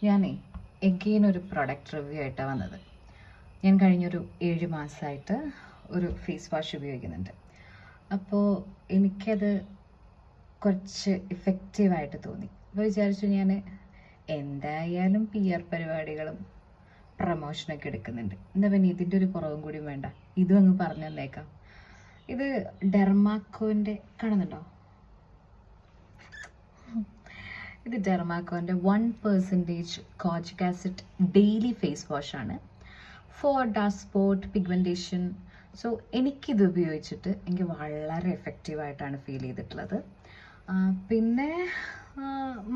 ഞാനേ എഗെയിൻ ഒരു product review ആയിട്ടാണ് വന്നത്. ഞാൻ കഴിഞ്ഞൊരു 7 മാസമായിട്ട് ഒരു ഫേസ് വാഷ് ഉപയോഗിക്കുന്നുണ്ട്. അപ്പോൾ എനിക്കത് കുറച്ച് ഇഫക്റ്റീവായിട്ട് തോന്നി. അപ്പോൾ വിചാരിച്ചു ഞാൻ എന്തായാലും PR പരിപാടികളും പ്രമോഷനൊക്കെ എടുക്കുന്നുണ്ട്, എന്താ പിന്നെ ഇതിൻ്റെ ഒരു കുറവും കൂടി വേണ്ട, ഇതും അങ്ങ് പറഞ്ഞു തന്നേക്കാം. ഇത് ഡെർമാക്കോൻ്റെ കാണുന്നുണ്ടോ? ഇത് ഡെർമാക്കോൻ്റെ 1% കോജിക് ആസിഡ് ഡെയിലി ഫേസ് വാഷാണ് for dark spot pigmentation. So എനിക്കിത് ഉപയോഗിച്ചിട്ട് എനിക്ക് വളരെ എഫക്റ്റീവായിട്ടാണ് ഫീൽ ചെയ്തിട്ടുള്ളത്. പിന്നെ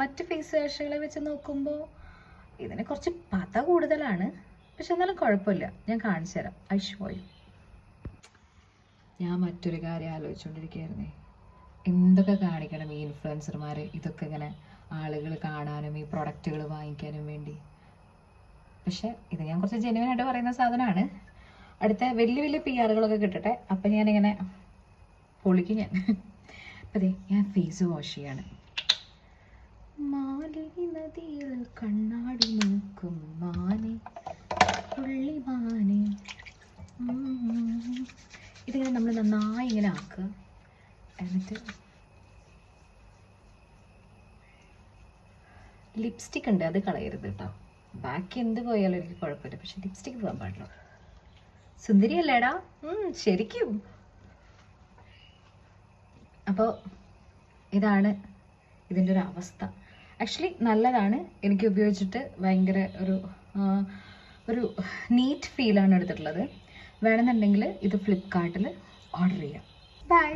മറ്റ് ഫേസ് വാഷുകളെ വെച്ച് നോക്കുമ്പോൾ ഇതിന് കുറച്ച് പത കൂടുതലാണ്, പക്ഷെ എന്നാലും കുഴപ്പമില്ല. ഞാൻ കാണിച്ചു തരാം, ഐ ഷോ യു. ഞാൻ മറ്റൊരു കാര്യം ആലോചിച്ചുകൊണ്ടിരിക്കുകയായിരുന്നേ, എന്തൊക്കെ കാണിക്കണം ഈ ഇൻഫ്ലുവൻസർമാർ ഇതൊക്കെ ഇങ്ങനെ ആളുകൾ കാണാനും ഈ പ്രൊഡക്റ്റുകൾ വാങ്ങിക്കാനും വേണ്ടി. പക്ഷെ ഇത് ഞാൻ കുറച്ച് ജെന്യുവനായിട്ട് പറയുന്ന സാധനമാണ്. അടുത്ത വലിയ വലിയ PR-കളൊക്കെ കിട്ടട്ടെ, അപ്പം ഞാനിങ്ങനെ പൊളിക്കും ഞാൻ. അപ്പം അതെ, ഞാൻ ഫേസ് വാഷ് ചെയ്യാണ്. മാലിനി നദിയിൽ കണ്ണാടി നോക്കും മാനെ പുള്ളി മാനെ. ഇതിങ്ങനെ നമ്മൾ നന്നായി ഇങ്ങനെ ആക്കുക. എന്നിട്ട് ലിപ്സ്റ്റിക് ഉണ്ട്, അത് കളയരുത് കേട്ടോ. ബാക്കി എന്ത് പോയാലും എനിക്ക് കുഴപ്പമില്ല, പക്ഷെ ലിപ്സ്റ്റിക് പോകാൻ പാടില്ല. സുന്ദരിയല്ലേടാ? ശരിക്കും. അപ്പോൾ ഇതാണ് ഇതിൻ്റെ ഒരു അവസ്ഥ. ആക്ച്വലി നല്ലതാണ്, എനിക്ക് ഉപയോഗിച്ചിട്ട് ഭയങ്കര ഒരു നീറ്റ് ഫീലാണ് എടുത്തിട്ടുള്ളത്. വേണമെന്നുണ്ടെങ്കിൽ ഇത് ഫ്ലിപ്കാർട്ടിൽ ഓർഡർ ചെയ്യാം. ബൈ.